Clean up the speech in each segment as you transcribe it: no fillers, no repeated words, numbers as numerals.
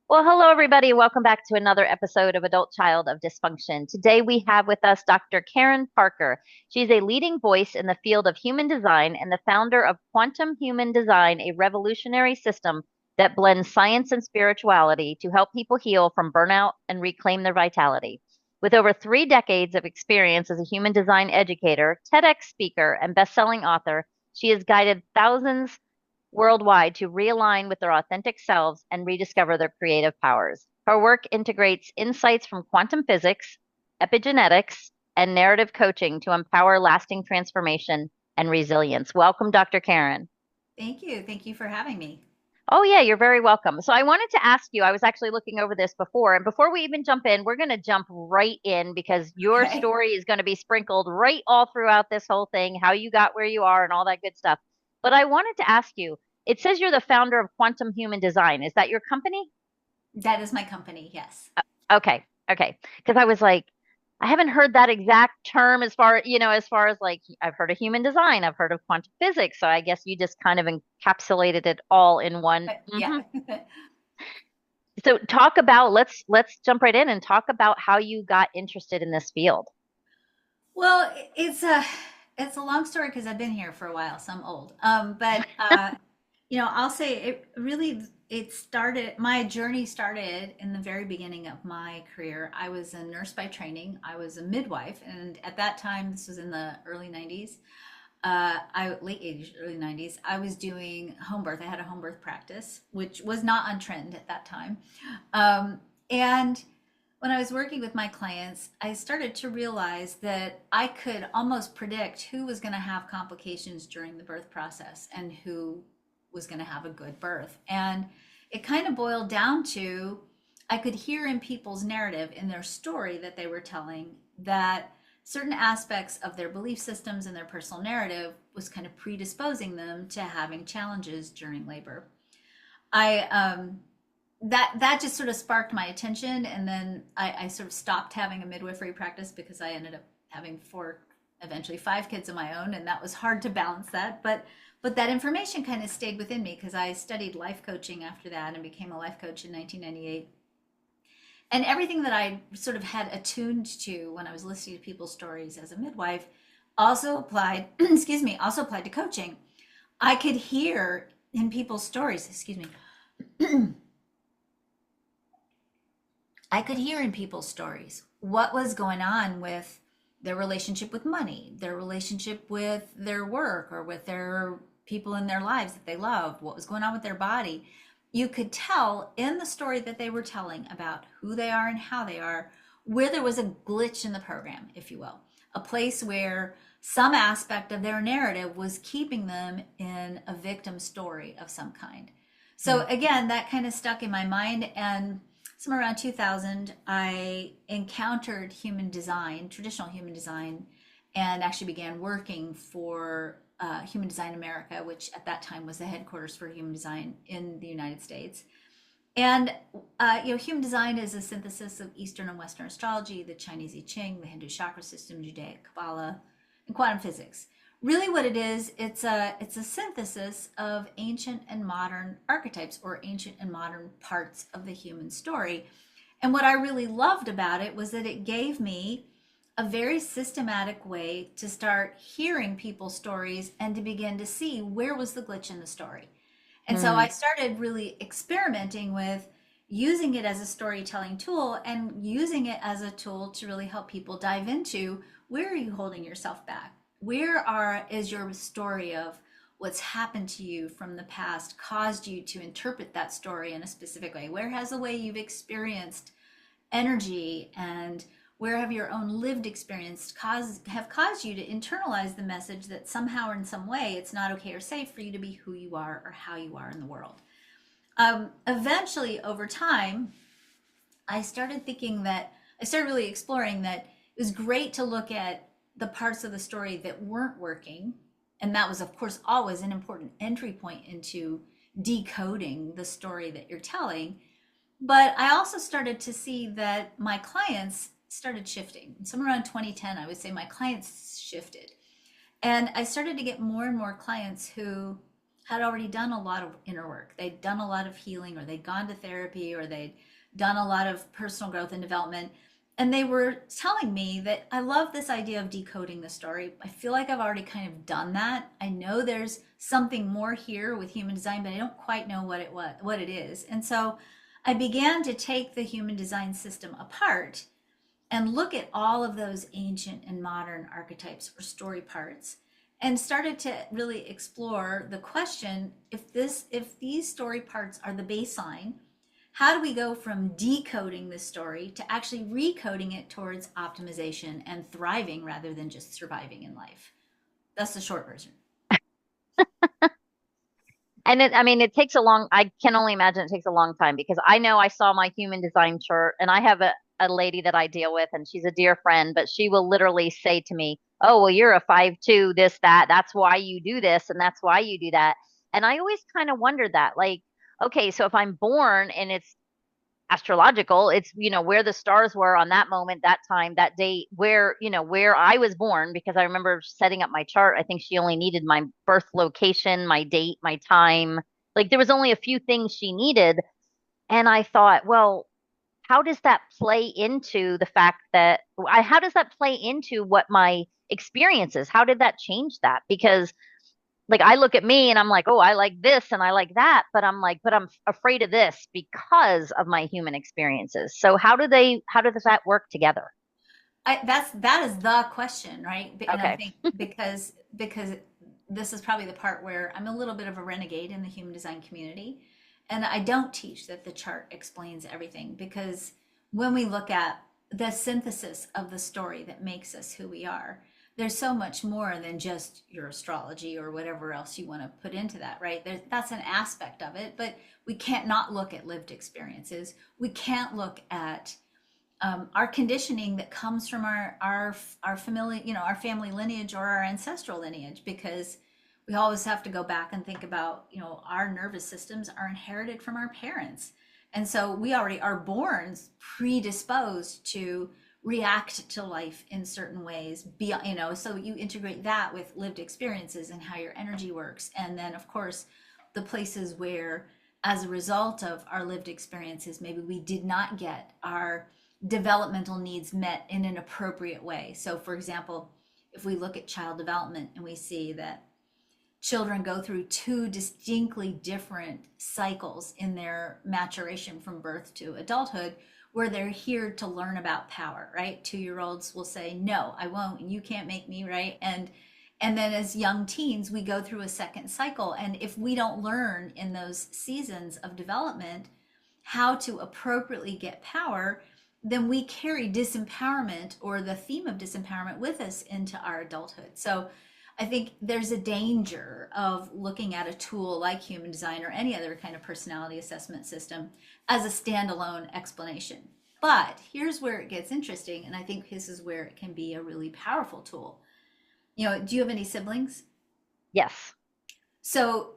Well, hello, everybody. Welcome back to another episode of Adult Child of Dysfunction. Today, we have with us Dr. Karen Parker. She's a leading voice in the field of human design and the founder of Quantum Human Design, a revolutionary system that blends science and spirituality to help people heal from burnout and reclaim their vitality. With over 3 decades of experience as a human design educator, TEDx speaker, and best-selling author, she has guided thousands worldwide to realign with their authentic selves and rediscover their creative powers. Her work integrates insights from quantum physics, epigenetics, and narrative coaching to empower lasting transformation and resilience. Welcome, Dr. Karen. Thank you. Thank you for having me. Oh, yeah, you're very welcome. So, I wanted to ask you, I was actually looking over this before, and before we even jump in, we're going to jump right in because your Okay. story is going to be sprinkled right all throughout this whole thing, how you got where you are, and all that good stuff. But I wanted to ask you, it says you're the founder of Quantum Human Design. Is that your company? That is my company. Yes. Okay, okay. Because I was like, I haven't heard that exact term as far as like, I've heard of human design, I've heard of quantum physics. So I guess you just kind of encapsulated it all in one. Yeah. So talk about let's jump right in and talk about how you got interested in this field. Well, it's a long story because I've been here for a while, so I'm old. But I'll say it started. My journey started in the very beginning of my career. I was a nurse by training. I was a midwife, and at that time, this was in the early '90s. I late '80s, early '90s. I was doing home birth. I had a home birth practice, which was not on trend at that time. And when I was working with my clients, I started to realize that I could almost predict who was going to have complications during the birth process and who was going to have a good birth. And it kind of boiled down to I could hear in people's narrative, in their story that they were telling, that certain aspects of their belief systems and their personal narrative was kind of predisposing them to having challenges during labor. I that just sort of sparked my attention, and then I sort of stopped having a midwifery practice because I ended up having four, eventually five kids of my own, and that was hard to balance that. But that information kind of stayed within me because I studied life coaching after that and became a life coach in 1998. And everything that I sort of had attuned to when I was listening to people's stories as a midwife also applied, excuse me, also applied to coaching. I could hear in people's stories, excuse me, I could hear in people's stories what was going on with their relationship with money, their relationship with their work, or with their people in their lives that they love, what was going on with their body. You could tell in the story that they were telling about who they are and how they are, where there was a glitch in the program, if you will, a place where some aspect of their narrative was keeping them in a victim story of some kind. So again, that kind of stuck in my mind. And somewhere around 2000, I encountered human design, traditional human design, and actually began working for Human Design America, which at that time was the headquarters for human design in the United States. And human design is a synthesis of Eastern and Western astrology, the Chinese I Ching, the Hindu chakra system, Judaic Kabbalah, and quantum physics. Really, what it is, it's a synthesis of ancient and modern archetypes, or ancient and modern parts of the human story. And what I really loved about it was that it gave me a very systematic way to start hearing people's stories and to begin to see where was the glitch in the story. And so I Mm, started really experimenting with using it as a storytelling tool and using it as a tool to really help people dive into where are you holding yourself back? Is your story of what's happened to you from the past caused you to interpret that story in a specific way? Where has the way you've experienced energy, and where have your own lived experience have caused you to internalize the message that somehow or in some way it's not okay or safe for you to be who you are or how you are in the world? Eventually, over time, I started really exploring that it was great to look at the parts of the story that weren't working. And that was, of course, always an important entry point into decoding the story that you're telling. But I also started to see that my clients started shifting. Somewhere around 2010, I would say my clients shifted. And I started to get more and more clients who had already done a lot of inner work. They'd done a lot of healing, or they'd gone to therapy, or they'd done a lot of personal growth and development. And they were telling me that I love this idea of decoding the story. I feel like I've already kind of done that. I know there's something more here with human design, but I don't quite know what it is. And so I began to take the human design system apart and look at all of those ancient and modern archetypes or story parts, and started to really explore the question, if these story parts are the baseline, how do we go from decoding this story to actually recoding it towards optimization and thriving rather than just surviving in life? That's the short version. And I mean, it takes a long, I can only imagine it takes a long time, because I know I saw my human design chart, and I have a lady that I deal with, and she's a dear friend, but she will literally say to me, "Oh, well, you're a 5-2, this, that. That's why you do this, and that's why you do that." And I always kind of wondered that, like, okay, so if I'm born and it's astrological, it's, where the stars were on that moment, that time, that date, where I was born, because I remember setting up my chart. I think she only needed my birth location, my date, my time. Like, there was only a few things she needed. And I thought, well, how does that play into the fact that how does that play into what my experience is? How did that change that? Because, like, I look at me and I'm like, oh, I like this and I like that, but I'm like, but I'm afraid of this because of my human experiences. So how does that work together? That is the question, right? And I Okay. think because this is probably the part where I'm a little bit of a renegade in the human design community, and I don't teach that the chart explains everything, because when we look at the synthesis of the story that makes us who we are, there's so much more than just your astrology or whatever else you want to put into that, right? That's an aspect of it, but we can't not look at lived experiences. We can't look at our conditioning that comes from our family, our family lineage or our ancestral lineage, because we always have to go back and think about, our nervous systems are inherited from our parents. And so we already are born predisposed to react to life in certain ways, so you integrate that with lived experiences and how your energy works. And then, of course, the places where, as a result of our lived experiences, maybe we did not get our developmental needs met in an appropriate way. So, for example, if we look at child development and we see that children go through two distinctly different cycles in their maturation from birth to adulthood, where they're here to learn about power, right? 2-year-olds will say, no, I won't, and you can't make me, right? And then as young teens, we go through a second cycle. And if we don't learn in those seasons of development how to appropriately get power, then we carry disempowerment, or the theme of disempowerment, with us into our adulthood. So I think there's a danger of looking at a tool like human design or any other kind of personality assessment system as a standalone explanation. But here's where it gets interesting, and I think this is where it can be a really powerful tool. Do you have any siblings? Yes. So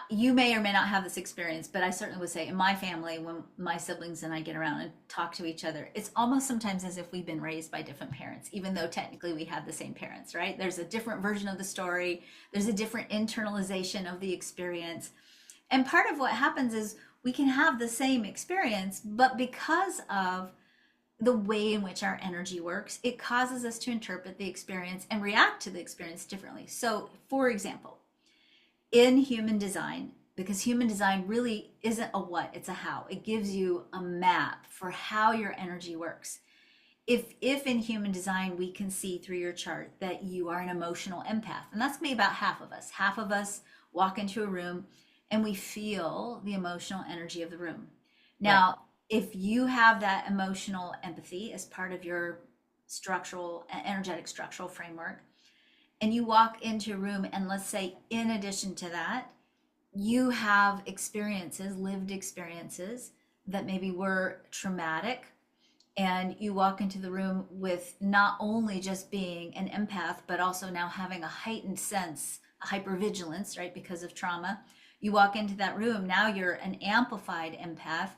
you may or may not have this experience, but I certainly would say in my family, when my siblings and I get around and talk to each other, it's almost sometimes as if we've been raised by different parents, even though technically we had the same parents, right? There's a different version of the story. There's a different internalization of the experience. And part of what happens is we can have the same experience, but because of the way in which our energy works, it causes us to interpret the experience and react to the experience differently. So, for example, in human design, because human design really isn't a what, it's a how. It gives you a map for how your energy works. If in human design we can see through your chart that you are an emotional empath, and that's maybe about half of us. Half of us walk into a room and we feel the emotional energy of the room. Now, right, if you have that emotional empathy as part of your energetic structural framework, and you walk into a room, and let's say in addition to that, you have lived experiences that maybe were traumatic, and you walk into the room with not only just being an empath, but also now having a heightened sense, a hypervigilance, right, because of trauma. You walk into that room, now you're an amplified empath.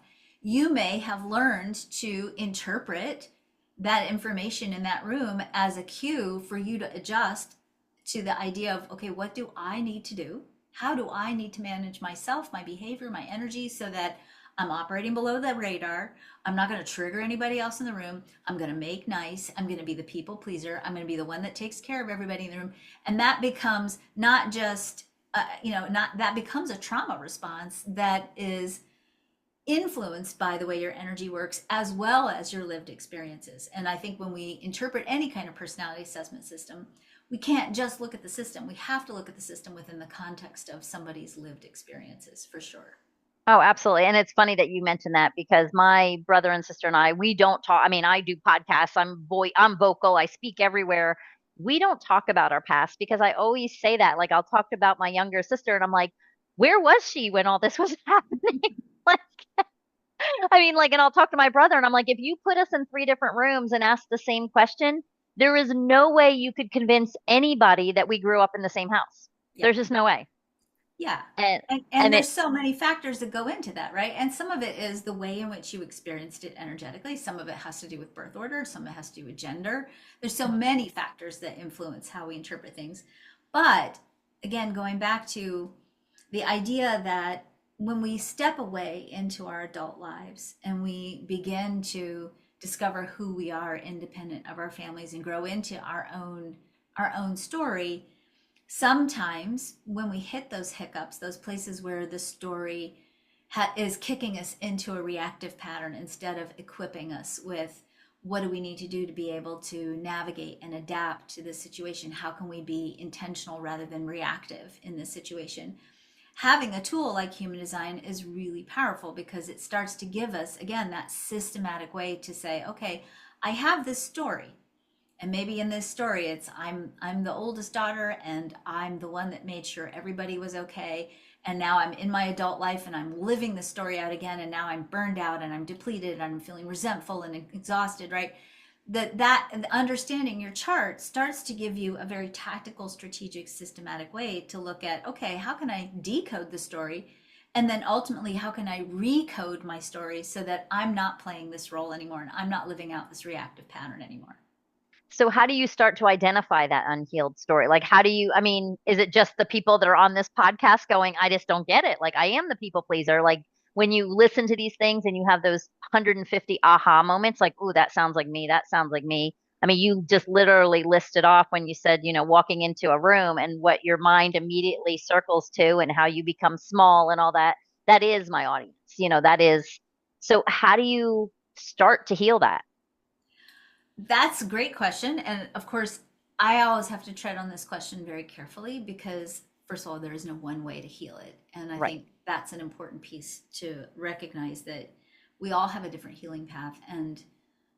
You may have learned to interpret that information in that room as a cue for you to adjust to the idea of, okay, what do I need to do? how do I need to manage myself, my behavior, my energy, so that I'm operating below the radar. I'm not going to trigger anybody else in the room. I'm going to make nice. I'm going to be the people pleaser. I'm going to be the one that takes care of everybody in the room. And that becomes not just, not that becomes a trauma response that is influenced by the way your energy works as well as your lived experiences. And I think when we interpret any kind of personality assessment system, we can't just look at the system. We have to look at the system within the context of somebody's lived experiences, for sure. Oh, absolutely. And it's funny that you mentioned that because my brother and sister and I, we don't talk. I mean, I do podcasts. I'm vocal. I speak everywhere. We don't talk about our past because I always say that. Like I'll talk about my younger sister and I'm like, where was she when all this was happening? Like, I mean, like, and I'll talk to my brother and I'm like, if you put us in three different rooms and ask the same question, there is no way you could convince anybody that we grew up in the same house. Yeah. There's just no way. Yeah. And And and there's it so many factors that go into that, right? And some of it is the way in which you experienced it energetically. Some of it has to do with birth order. Some of it has to do with gender. There's so many factors that influence how we interpret things. But again, going back to the idea that when we step away into our adult lives and we begin to discover who we are independent of our families and grow into our own story, sometimes when we hit those hiccups, those places where the story is kicking us into a reactive pattern instead of equipping us with what do we need to do to be able to navigate and adapt to this situation? How can we be intentional rather than reactive in this situation? Having a tool like human design is really powerful because it starts to give us, again, that systematic way to say, okay, I have this story. And maybe in this story, it's I'm the oldest daughter and I'm the one that made sure everybody was okay. And now I'm in my adult life and I'm living the story out again. And now I'm burned out and I'm depleted and I'm feeling resentful and exhausted, right? That understanding your chart starts to give you a very tactical, strategic, systematic way to look at, okay, how can I decode the story? And then ultimately, how can I recode my story so that I'm not playing this role anymore and I'm not living out this reactive pattern anymore? So how do you start to identify that unhealed story? Like how do you, I mean, is it just the people that are on this podcast going, I just don't get it. Like I am the people pleaser. Like when you listen to these things and you have those 150 aha moments, like, ooh, that sounds like me. That sounds like me. I mean, you just literally listed off when you said, walking into a room and what your mind immediately circles to and how you become small and all that. That is my audience. That is. So how do you start to heal that? That's a great question. And of course, I always have to tread on this question very carefully because, first of all, there is no one way to heal it. And I Right. think that's an important piece to recognize that we all have a different healing path. And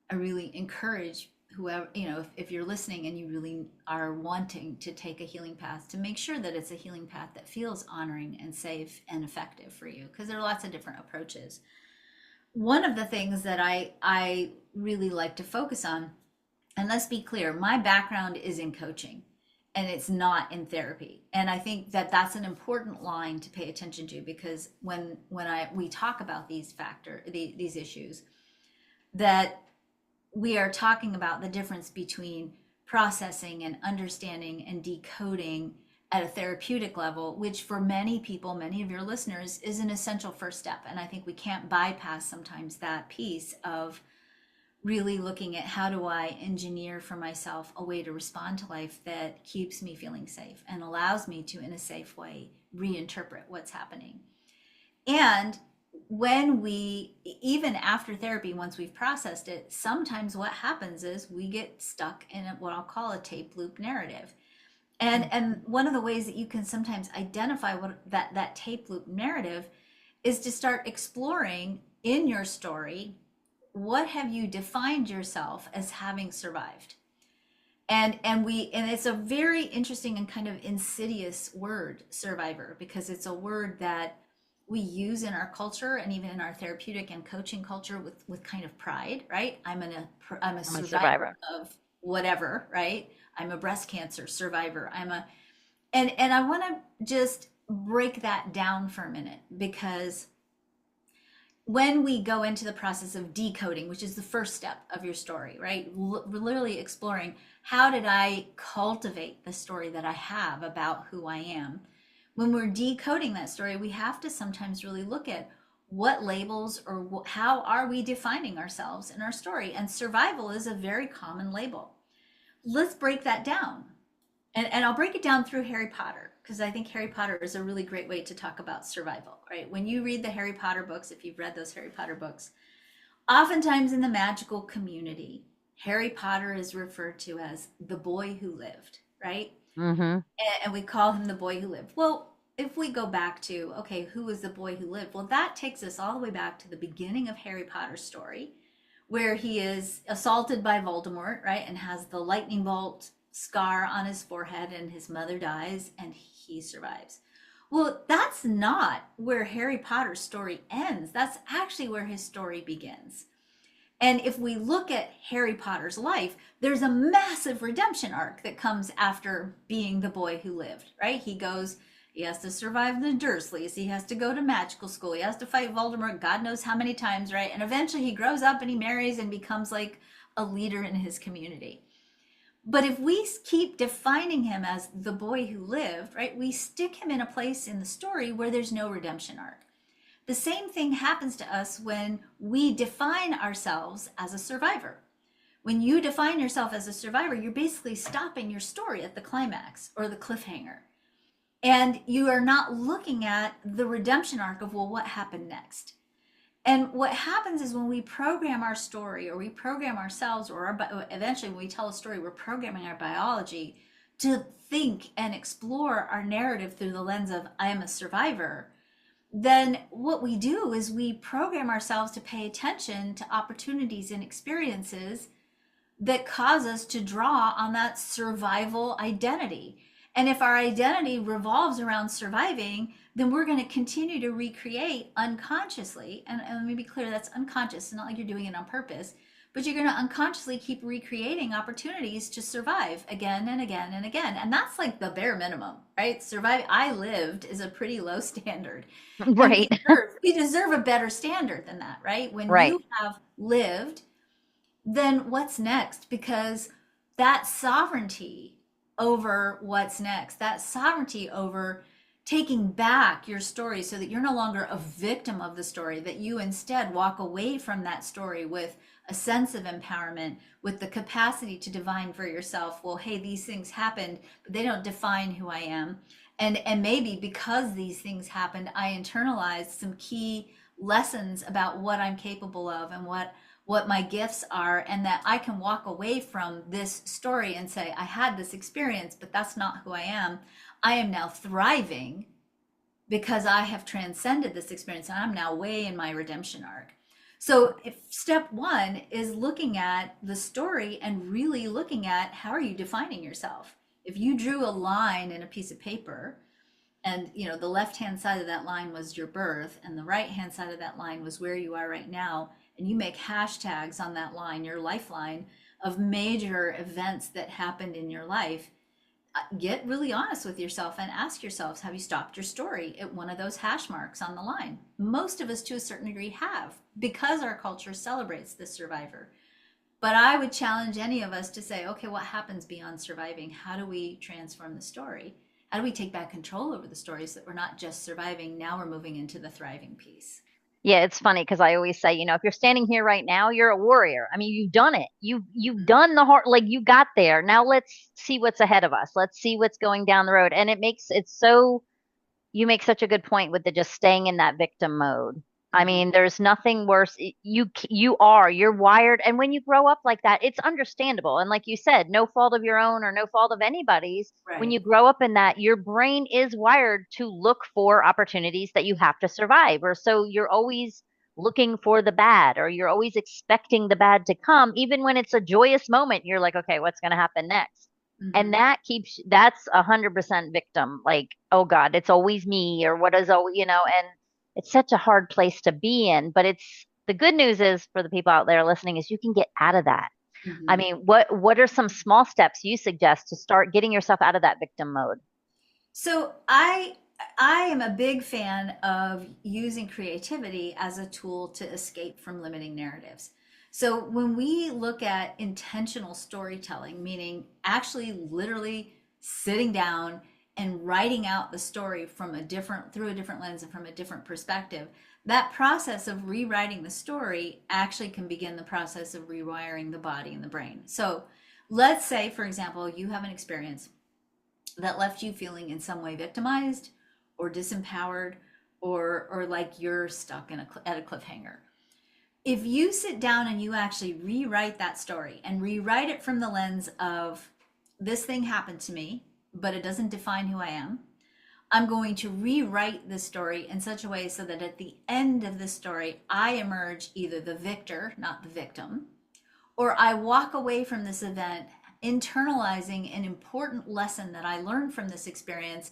I really encourage whoever, if you're listening and you really are wanting to take a healing path, to make sure that it's a healing path that feels honoring and safe and effective for you, because there are lots of different approaches. One of the things that I really like to focus on, and let's be clear, my background is in coaching and it's not in therapy. And I think that that's an important line to pay attention to, because when we talk about these issues, that we are talking about the difference between processing and understanding and decoding at a therapeutic level, which for many people, many of your listeners, is an essential first step. And I think we can't bypass sometimes that piece of really looking at how do I engineer for myself a way to respond to life that keeps me feeling safe and allows me to, in a safe way, reinterpret what's happening. And when we, even after therapy, once we've processed it, sometimes what happens is we get stuck in what I'll call a tape loop narrative. And one of the ways that you can sometimes identify what that tape loop narrative is to start exploring in your story, what have you defined yourself as having survived? And it's a very interesting and kind of insidious word, survivor, because it's a word that we use in our culture and even in our therapeutic and coaching culture with kind of pride, right? I'm a I'm a survivor survivor. of whatever, right? I'm a breast cancer survivor. And I want to just break that down for a minute, because when we go into the process of decoding, which is the first step of your story, right? Literally exploring, how did I cultivate the story that I have about who I am? when we're decoding that story, we have to sometimes really look at what labels or how are we defining ourselves in our story. And survival is a very common label. Let's break that down. And I'll break it down through Harry Potter, because I think Harry Potter is a really great way to talk about survival, right? When you read the Harry Potter books, if you've read those Harry Potter books, oftentimes in the magical community, Harry Potter is referred to as the boy who lived, right? Mm-hmm. And we call him the boy who lived. Well, if we go back to, okay, who was the boy who lived? Well, that takes us all the way back to the beginning of Harry Potter's story, where he is assaulted by Voldemort, right? And has the lightning bolt scar on his forehead, and his mother dies and he survives. Well, that's not where Harry Potter's story ends. That's actually where his story begins. And if we look at Harry Potter's life, there's a massive redemption arc that comes after being the boy who lived, right? He has to survive the Dursleys. He has to go to magical school. He has to fight Voldemort God knows how many times, right? And eventually he grows up and he marries and becomes like a leader in his community. But if we keep defining him as the boy who lived, right, we stick him in a place in the story where there's no redemption arc. The same thing happens to us when we define ourselves as a survivor. When you define yourself as a survivor, you're basically stopping your story at the climax or the cliffhanger. And you are not looking at the redemption arc of, well, what happened next? And what happens is when we program our story, or we program ourselves, or eventually when we tell a story, we're programming our biology to think and explore our narrative through the lens of, I am a survivor. Then what we do is we program ourselves to pay attention to opportunities and experiences that cause us to draw on that survival identity. And if our identity revolves around surviving, then we're going to continue to recreate unconsciously. And let me be clear, that's unconscious. It's not like you're doing it on purpose, but you're going to unconsciously keep recreating opportunities to survive again and again and again. And that's like the bare minimum, right? Survive. I lived is a pretty low standard. And Right. we deserve a better standard than that, right? When Right. you have lived, then what's next? Because that sovereignty over what's next, that sovereignty over taking back your story so that you're no longer a victim of the story, that you instead walk away from that story with a sense of empowerment, with the capacity to divine for yourself, well, hey, these things happened, but they don't define who I am. And maybe because these things happened, I internalized some key lessons about what I'm capable of and what my gifts are, and that I can walk away from this story and say, I had this experience, but that's not who I am. I am now thriving because I have transcended this experience, and I'm now way in my redemption arc. So if step one is looking at the story and really looking at, how are you defining yourself? If you drew a line in a piece of paper, and the left-hand side of that line was your birth, and the right-hand side of that line was where you are right now, and you make hashtags on that line, your lifeline, of major events that happened in your life, get really honest with yourself and ask yourselves, have you stopped your story at one of those hash marks on the line? Most of us to a certain degree have, because our culture celebrates the survivor. But I would challenge any of us to say, okay, what happens beyond surviving? How do we transform the story? How do we take back control over the stories, that we're not just surviving, now we're moving into the thriving piece? Yeah, it's funny because I always say, if you're standing here right now, you're a warrior. I mean, you've done it. You've done the hard, like you got there. Now let's see what's ahead of us. Let's see what's going down the road. And you make such a good point with the just staying in that victim mode. I Mhm. mean, there's nothing worse. You're wired. And when you grow up like that, it's understandable. And like you said, no fault of your own or no fault of anybody's. When Right. you grow up in that, your brain is wired to look for opportunities that you have to survive. Or so you're always looking for the bad, or you're always expecting the bad to come. Even when it's a joyous moment, you're like, okay, what's going to happen next? And Mhm. that's 100% victim. Like, oh God, it's always me, or what is, and it's such a hard place to be in. But the good news is, for the people out there listening, is you can get out of that. I Mhm. mean, what are some small steps you suggest to start getting yourself out of that victim mode? So I am a big fan of using creativity as a tool to escape from limiting narratives. So when we look at intentional storytelling, meaning actually literally sitting down and writing out the story through a different lens and from a different perspective, that process of rewriting the story actually can begin the process of rewiring the body and the brain. So let's say, for example, you have an experience that left you feeling in some way victimized or disempowered, or like you're stuck at a cliffhanger. If you sit down and you actually rewrite that story and rewrite it from the lens of, this thing happened to me, but it doesn't define who I am. I'm going to rewrite this story in such a way so that at the end of the story, I emerge either the victor, not the victim, or I walk away from this event internalizing an important lesson that I learned from this experience.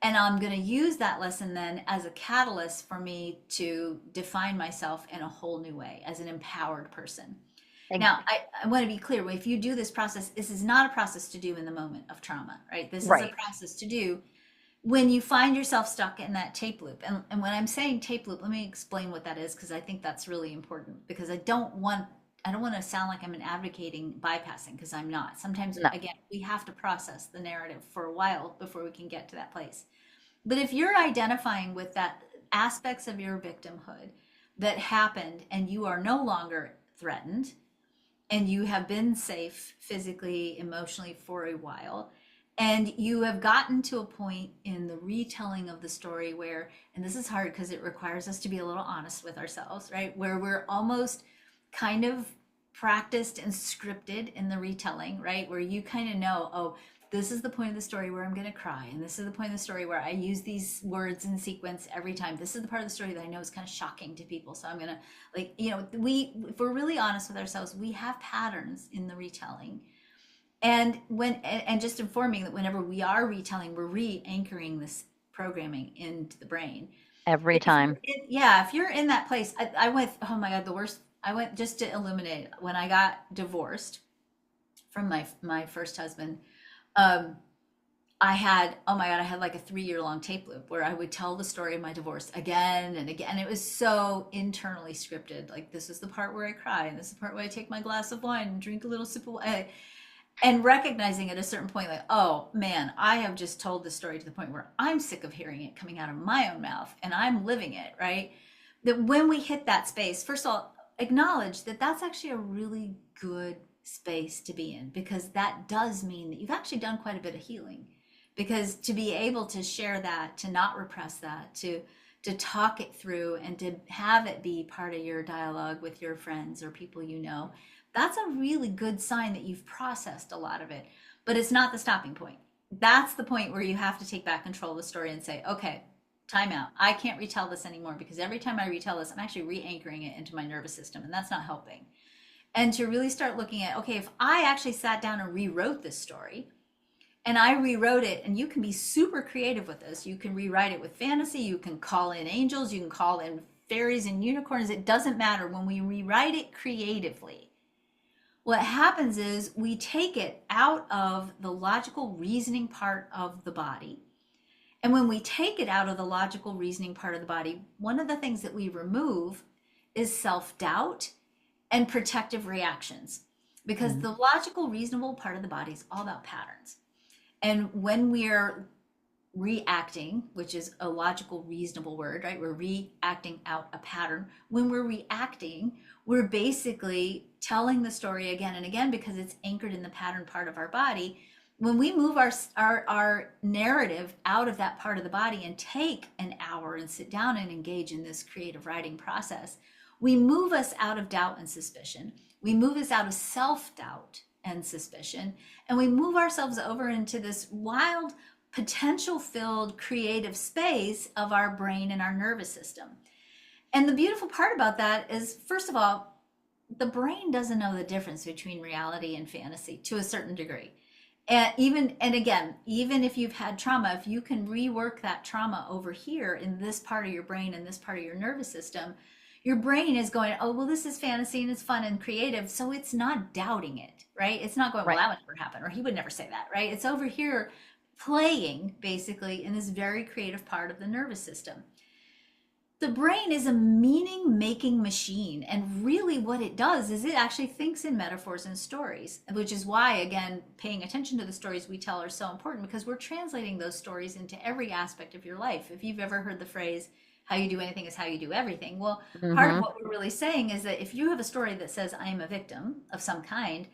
And I'm going to use that lesson then as a catalyst for me to define myself in a whole new way as an empowered person. Now, I want to be clear. If you do this process, this is not a process to do in the moment of trauma, right? This is a process to do when you find yourself stuck in that tape loop. And when I'm saying tape loop, let me explain what that is, because I think that's really important, because I don't want to sound like I'm advocating bypassing, because I'm not. Sometimes, again, we have to process the narrative for a while before we can get to that place. But if you're identifying with that aspects of your victimhood that happened and you are no longer threatened and you have been safe physically, emotionally for a while, and you have gotten to a point in the retelling of the story where, and this is hard because it requires us to be a little honest with ourselves, right? Where we're almost kind of practiced and scripted in the retelling, right? Where you kind of know, oh, this is the point of the story where I'm going to cry. And this is the point of the story where I use these words in sequence every time. This is the part of the story that I know is kind of shocking to people. So I'm going to, if we're really honest with ourselves, we have patterns in the retelling. And just informing that whenever we are retelling, we're re-anchoring this programming into the brain. Every time. If you're in that place, I went, oh my God, I went, just to illuminate, when I got divorced from my first husband, I had like a 3-year-long tape loop where I would tell the story of my divorce again and again. It was so internally scripted. Like, this is the part where I cry, and this is the part where I take my glass of wine and drink a little sip of wine. And recognizing at a certain point, like, oh man, I have just told this story to the point where I'm sick of hearing it coming out of my own mouth, and I'm living it, right? That when we hit that space, first of all, acknowledge that that's actually a really good space to be in, because that does mean that you've actually done quite a bit of healing. Because to be able to share that, to not repress that, to talk it through, and to have it be part of your dialogue with your friends or people you know, that's a really good sign that you've processed a lot of it. But it's not the stopping point. That's the point where you have to take back control of the story and say, okay, time out. I can't retell this anymore, because every time I retell this, I'm actually re-anchoring it into my nervous system, and that's not helping. And to really start looking at, okay, if I actually sat down and rewrote this story, and I rewrote it, and you can be super creative with this. You can rewrite it with fantasy. You can call in angels. You can call in fairies and unicorns. It doesn't matter. When we rewrite it creatively, what happens is we take it out of the logical reasoning part of the body. And when we take it out of the logical reasoning part of the body, one of the things that we remove is self-doubt and protective reactions, because the logical, reasonable part of the body is all about patterns. And when we're reacting, which is a logical, reasonable word, right? We're reacting out a pattern. When we're reacting, we're basically telling the story again and again, because it's anchored in the pattern part of our body. When we move our narrative out of that part of the body and take an hour and sit down and engage in this creative writing process, we move us out of doubt and suspicion. We move us out of self-doubt and suspicion, and we move ourselves over into this wild, potential-filled creative space of our brain and our nervous system. And the beautiful part about that is, first of all, the brain doesn't know the difference between reality and fantasy to a certain degree. And again, even if you've had trauma, if you can rework that trauma over here in this part of your brain and this part of your nervous system, your brain is going, oh, well, this is fantasy and it's fun and creative. So it's not doubting it, right? It's not going, well, that would never happen, or he would never say that, right? It's over here playing basically in this very creative part of the nervous system. The brain is a meaning making machine. And really, what it does is it actually thinks in metaphors and stories, which is why, again, paying attention to the stories we tell are so important because we're translating those stories into every aspect of your life. If you've ever heard the phrase, how you do anything is how you do everything. Well, part of Hmm. what we're really saying is that if you have a story that says, I am a victim of some kind,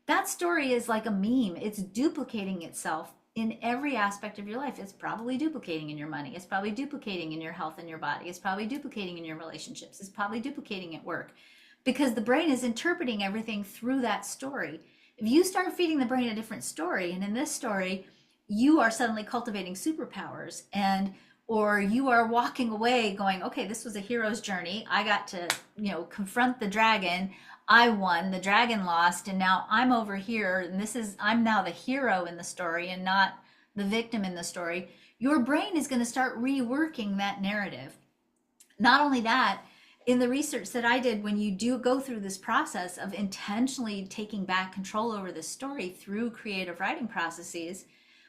that story is like a meme. It's duplicating itself in every aspect of your life. It's probably duplicating in your money. It's probably duplicating in your health and your body. It's probably duplicating in your relationships. It's probably duplicating at work because the brain is interpreting everything through that story. If you start feeding the brain a different story, and in this story, you are suddenly cultivating superpowers and or you are walking away going, okay, this was a hero's journey. I got to, confront the dragon. I won, the dragon lost, and now I'm over here, and I'm now the hero in the story and not the victim in the story. Your brain is going to start reworking that narrative. Not only that, in the research that I did, when you do go through this process of intentionally taking back control over the story through creative writing processes,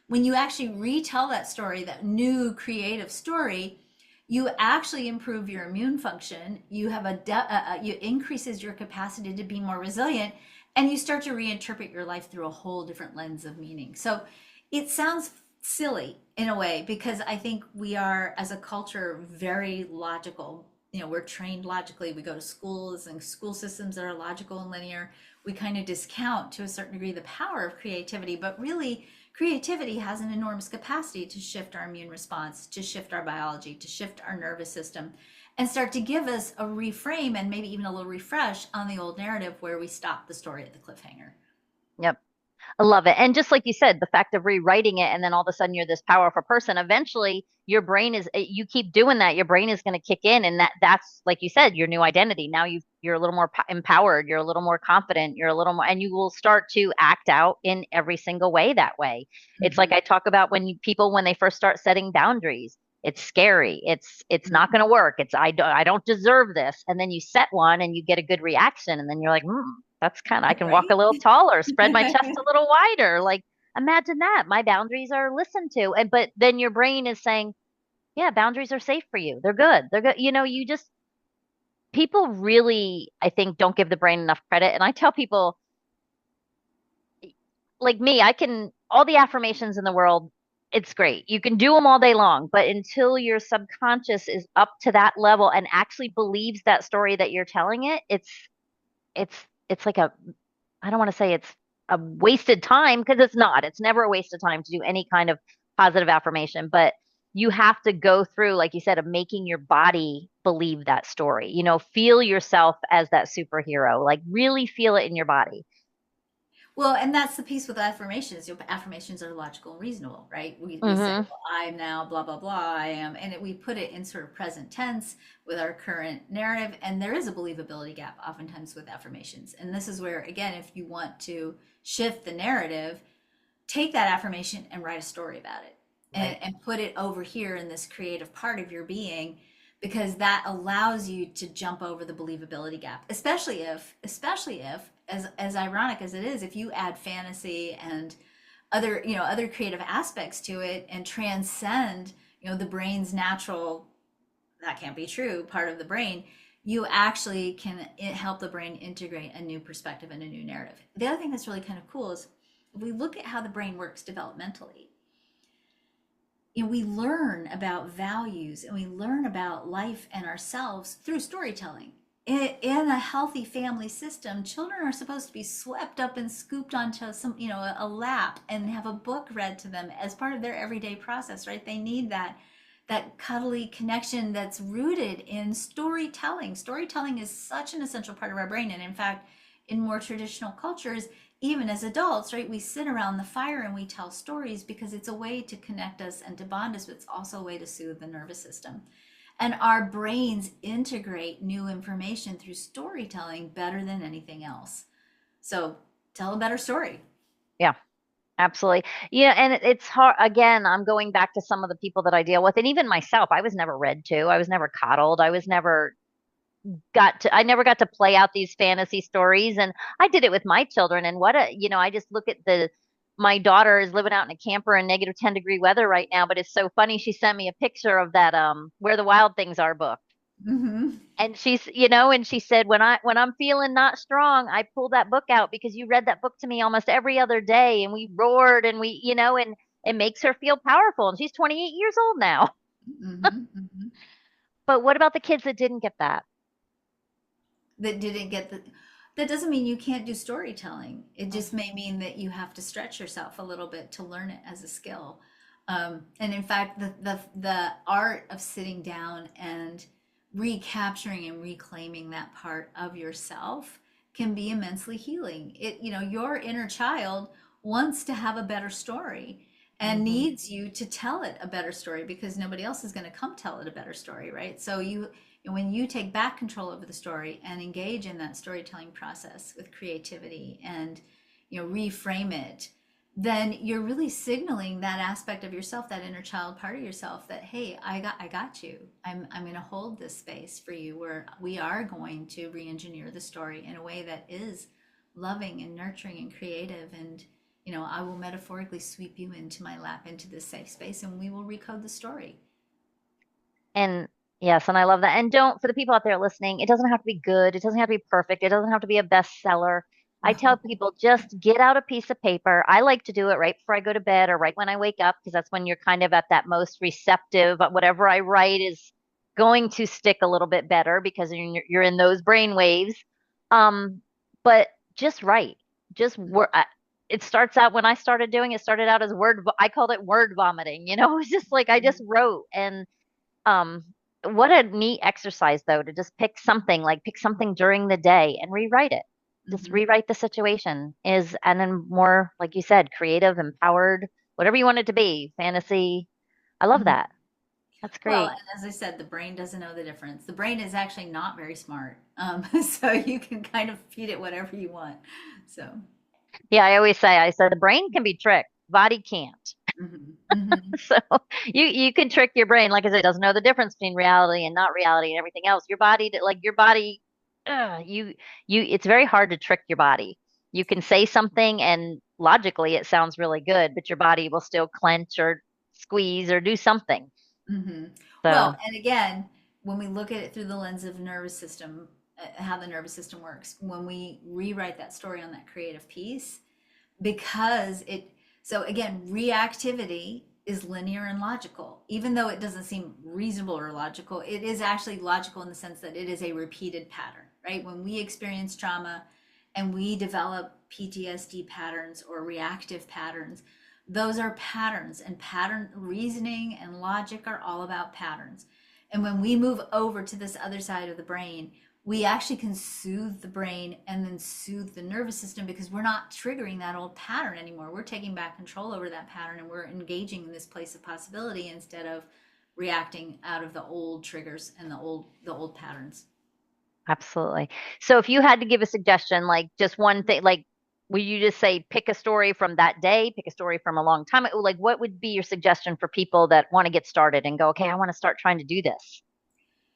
when you actually retell that story, that new creative story, you actually improve your immune function. You have you increases your capacity to be more resilient, and you start to reinterpret your life through a whole different lens of meaning. So it sounds silly in a way because I think we are, as a culture, very logical. We're trained logically. We go to schools and school systems that are logical and linear. We kind of discount to a certain degree the power of creativity, but really creativity has an enormous capacity to shift our immune response, to shift our biology, to shift our nervous system, and start to give us a reframe and maybe even a little refresh on the old narrative where we stop the story at the cliffhanger. Yep. I love it. And just like you said, the fact of rewriting it and then all of a sudden you're this powerful person, eventually your brain is you keep doing that, your brain is going to kick in and that's like you said, your new identity. Now you're a little more empowered, you're a little more confident, you're a little more and you will start to act out in every single way that way. It's like Mhm. I talk about people when they first start setting boundaries. It's scary. It's not Mhm. going to work. I don't deserve this. And then you set one and you get a good reaction and then you're like, that's kind of, I can walk a Right? little taller, spread my chest a little wider. Like, imagine that. My boundaries are listened to. And, but then your brain is saying, yeah, boundaries are safe for you. They're good. They're good. People really, I think, don't give the brain enough credit. And I tell people, like me, all the affirmations in the world, it's great. You can do them all day long, but until your subconscious is up to that level and actually believes that story that you're telling it, it's, it's like I don't want to say it's a wasted time because it's not. It's never a waste of time to do any kind of positive affirmation, but you have to go through, like you said, of making your body believe that story. Feel yourself as that superhero, like really feel it in your body. Well, and that's the piece with affirmations. Affirmations are logical and reasonable, right? We say, Hmm. well, I'm now blah, blah, blah, I am. And we put it in sort of present tense with our current narrative. And there is a believability gap oftentimes with affirmations. And this is where, again, if you want to shift the narrative, take that affirmation and write a story about it Right. and put it over here in this creative part of your being because that allows you to jump over the believability gap, especially if as ironic as it is, if you add fantasy and other creative aspects to it and transcend the brain's natural, that can't be true, part of the brain, you actually can help the brain integrate a new perspective and a new narrative. The other thing that's really kind of cool is if we look at how the brain works developmentally, we learn about values and we learn about life and ourselves through storytelling. In a healthy family system, children are supposed to be swept up and scooped onto a lap and have a book read to them as part of their everyday process, right? They need that cuddly connection that's rooted in storytelling. Storytelling is such an essential part of our brain. And in fact, in more traditional cultures, even as adults, right, we sit around the fire and we tell stories because it's a way to connect us and to bond us, but it's also a way to soothe the nervous system. And our brains integrate new information through storytelling better than anything else. So tell a better story. Yeah, absolutely. Yeah, and it's hard. Again, I'm going back to some of the people that I deal with, and even myself, I was never read to. I was never coddled. I never got to play out these fantasy stories. And I did it with my children. And I just look at my daughter is living out in a camper in -10-degree weather right now. But it's so funny. She sent me a picture of that, Where the Wild Things Are book. Hmm. And and she said, when I'm feeling not strong, I pull that book out because you read that book to me almost every other day, and we roared, and and it makes her feel powerful. And she's 28 years old now. Hmm. Hmm. But what about the kids that didn't get that? That didn't get the, that doesn't mean you can't do storytelling. It just Mhm. may mean that you have to stretch yourself a little bit to learn it as a skill. And in fact, the art of sitting down and recapturing and reclaiming that part of yourself can be immensely healing. Your inner child wants to have a better story and Mhm. needs you to tell it a better story because nobody else is going to come tell it a better story, right? So and when you take back control over the story and engage in that storytelling process with creativity and reframe it, then you're really signaling that aspect of yourself, that inner child part of yourself, that hey, I got you. I'm going to hold this space for you where we are going to re-engineer the story in a way that is loving and nurturing and creative. And I will metaphorically sweep you into my lap into this safe space and we will recode the story. And yes, and I love that. And don't, for the people out there listening, it doesn't have to be good. It doesn't have to be perfect. It doesn't have to be a bestseller. I tell No. people just get out a piece of paper. I like to do it right before I go to bed or right when I wake up because that's when you're kind of at that most receptive. Whatever I write is going to stick a little bit better because you're in those brain waves. Um, but just write. Just work. It starts out when I started doing it, started out as I called it word vomiting. It's just like I just wrote and um, what a neat exercise though to just pick something during the day and rewrite it. Just Mhm. rewrite the situation and then more, like you said, creative, empowered, whatever you want it to be, fantasy. I love Mhm. that. That's Well, great. and as I said, the brain doesn't know the difference. The brain is actually not very smart. So you can kind of feed it whatever you want. So, Yeah, I said the brain can be tricked, body can't. mhm, mhm, So you can trick your brain, like I said, it doesn't know the difference between reality and not reality and everything else. Your body, it's very hard to trick your body. You can say something and logically it sounds really good, but your body will still clench or squeeze or do something. mhm. Well, So, and again, when we look at it through the lens of nervous system, how the nervous system works, when we rewrite that story on that creative piece, because so again, reactivity is linear and logical. Even though it doesn't seem reasonable or logical, it is actually logical in the sense that it is a repeated pattern, right? When we experience trauma and we develop PTSD patterns or reactive patterns, those are patterns, and pattern reasoning and logic are all about patterns. And when we move over to this other side of the brain, we actually can soothe the brain and then soothe the nervous system because we're not triggering that old pattern anymore. We're taking back control over that pattern and we're engaging in this place of possibility instead of reacting out of the old triggers and the old patterns. absolutely. So if you had to give a suggestion, like just one thing, like would you just say pick a story from that day, pick a story from a long time ago? Like what would be your suggestion for people that want to get started and go, okay, I want to start trying to do this?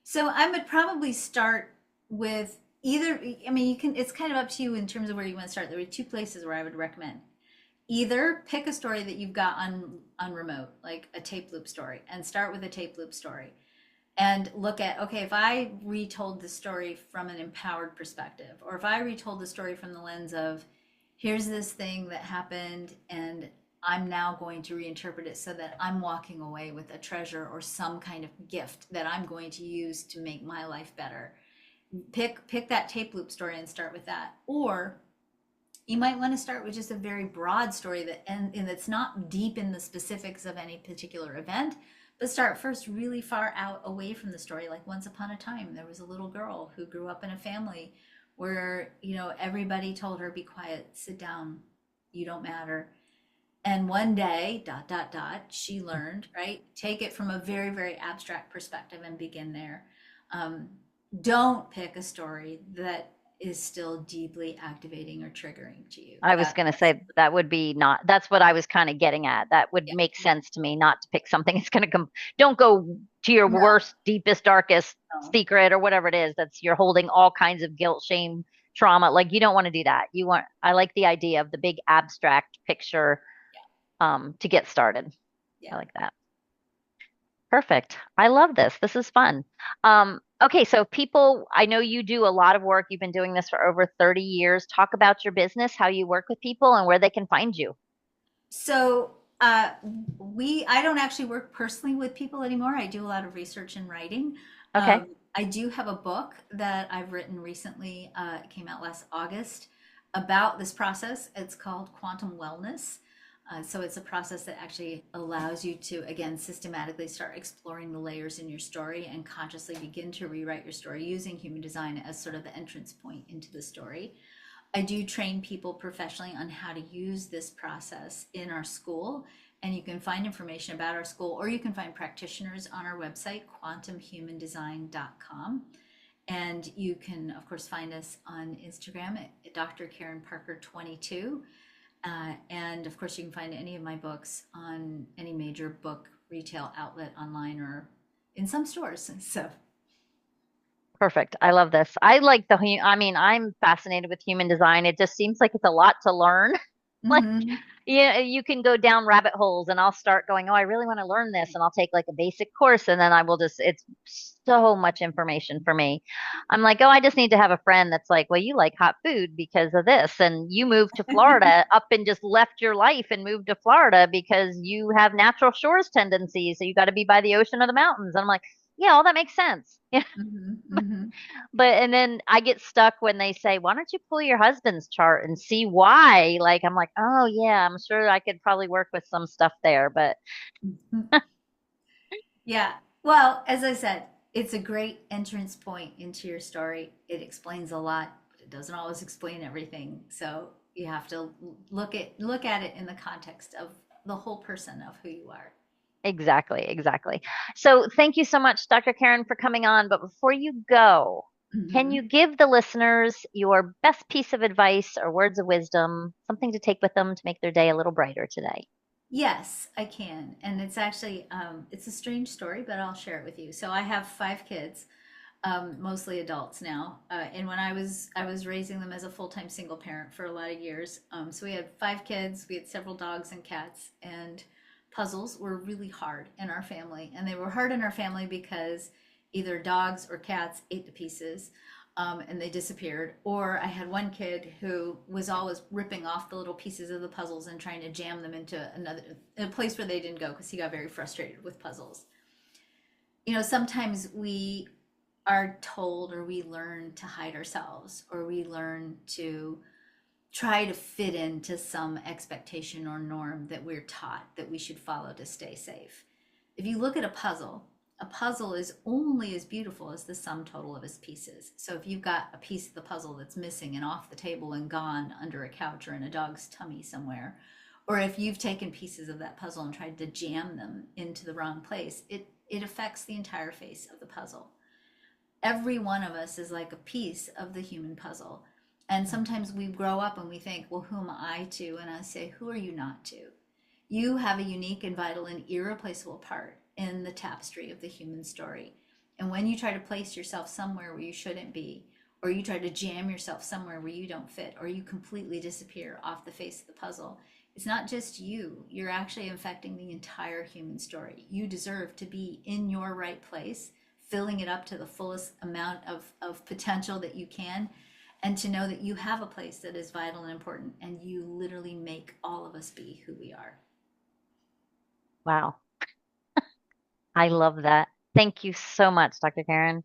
So I would probably start with either, I mean, it's kind of up to you in terms of where you want to start. There are two places where I would recommend. Either pick a story that you've got on remote, like a tape loop story, and start with a tape loop story and look at, okay, if I retold the story from an empowered perspective, or if I retold the story from the lens of here's this thing that happened and I'm now going to reinterpret it so that I'm walking away with a treasure or some kind of gift that I'm going to use to make my life better. Pick that tape loop story and start with that. Or you might want to start with just a very broad story and that's not deep in the specifics of any particular event, but start first really far out away from the story. Like once upon a time, there was a little girl who grew up in a family where everybody told her, be quiet, sit down, you don't matter. And one day, dot dot dot, she learned, right? Take it from a very very abstract perspective and begin there. um, don't pick a story that is still deeply activating or triggering to you. I was That going to say that would be not, that's what I was kind of getting at. That would Yeah. make sense to me not to pick something that's going to come. Don't go to your No, worst, deepest, darkest no. secret or whatever it is that's you're holding all kinds of guilt, shame, trauma. Like you don't want to do that. I like the idea of the big abstract picture to get started. I Yeah. like that. Perfect. I love this. This is fun. Okay, so people, I know you do a lot of work. You've been doing this for over 30 years. Talk about your business, how you work with people, and where they can find you. So I don't actually work personally with people anymore. I do a lot of research and writing. Okay. I do have a book that I've written recently. It came out last August about this process. It's called Quantum Wellness. So it's a process that actually allows you to, again, systematically start exploring the layers in your story and consciously begin to rewrite your story using human design as sort of the entrance point into the story. I do train people professionally on how to use this process in our school. And you can find information about our school, or you can find practitioners on our website, quantumhumandesign.com. And you can, of course, find us on Instagram at Dr. Karen Parker 22. And of course, you can find any of my books on any major book retail outlet online or in some stores. So, Perfect. I love this. I like I mean, I'm fascinated with human design. It just seems like it's a lot to learn. Like, mhm. yeah, you can go down rabbit holes and I'll start going, oh, I really want to learn this. And I'll take like a basic course and then I will just, it's so much information for me. I'm like, oh, I just need to have a friend that's like, well, you like hot food because of this. And you moved to Florida up and just left your life and moved to Florida because you have natural shores tendencies. So you got to be by the ocean or the mountains. And I'm like, yeah, all that makes sense. Mhm. Mhm. But and then I get stuck when they say, "Why don't you pull your husband's chart and see why?" Like I'm like, "Oh yeah, I'm sure I could probably work with some stuff there." But Yeah. Well, as I said, it's a great entrance point into your story. It explains a lot, but it doesn't always explain everything. So you have to look at it in the context of the whole person of who you are. exactly, exactly. So thank you so much, Dr. Karen, for coming on. But before you go, can you Mhm. give the listeners your best piece of advice or words of wisdom, something to take with them to make their day a little brighter today? Yes, I can. And it's actually it's a strange story, but I'll share it with you. So I have five kids, mostly adults now. And when I was raising them as a full-time single parent for a lot of years. So we had five kids, we had several dogs and cats, and puzzles were really hard in our family. And they were hard in our family because either dogs or cats ate the pieces. And they disappeared. Or I had one kid who was always ripping off the little pieces of the puzzles and trying to jam them into a place where they didn't go because he got very frustrated with puzzles. You know, sometimes we are told or we learn to hide ourselves or we learn to try to fit into some expectation or norm that we're taught that we should follow to stay safe. If you look at a puzzle is only as beautiful as the sum total of its pieces. So if you've got a piece of the puzzle that's missing and off the table and gone under a couch or in a dog's tummy somewhere, or if you've taken pieces of that puzzle and tried to jam them into the wrong place, it affects the entire face of the puzzle. Every one of us is like a piece of the human puzzle. And sometimes we grow up and we think, well, who am I to? And I say, who are you not to? You have a unique and vital and irreplaceable part in the tapestry of the human story. And when you try to place yourself somewhere where you shouldn't be, or you try to jam yourself somewhere where you don't fit, or you completely disappear off the face of the puzzle, it's not just you. You're actually affecting the entire human story. You deserve to be in your right place, filling it up to the fullest amount of potential that you can, and to know that you have a place that is vital and important, and you literally make all of us be who we are. Wow, I love that. Thank you so much, Dr. Karen.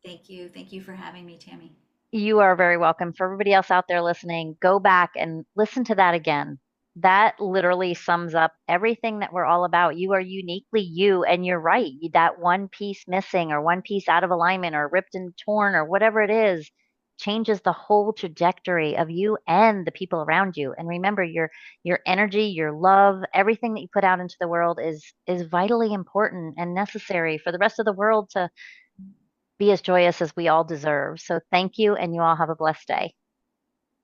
Thank you. Thank you for having me, Tammy. You are very welcome. For everybody else out there listening, go back and listen to that again. That literally sums up everything that we're all about. You are uniquely you, and you're right. That one piece missing, or one piece out of alignment, or ripped and torn, or whatever it is, changes the whole trajectory of you and the people around you. And remember, your energy, your love, everything that you put out into the world is vitally important and necessary for the rest of the world to be as joyous as we all deserve. So thank you, and you all have a blessed day.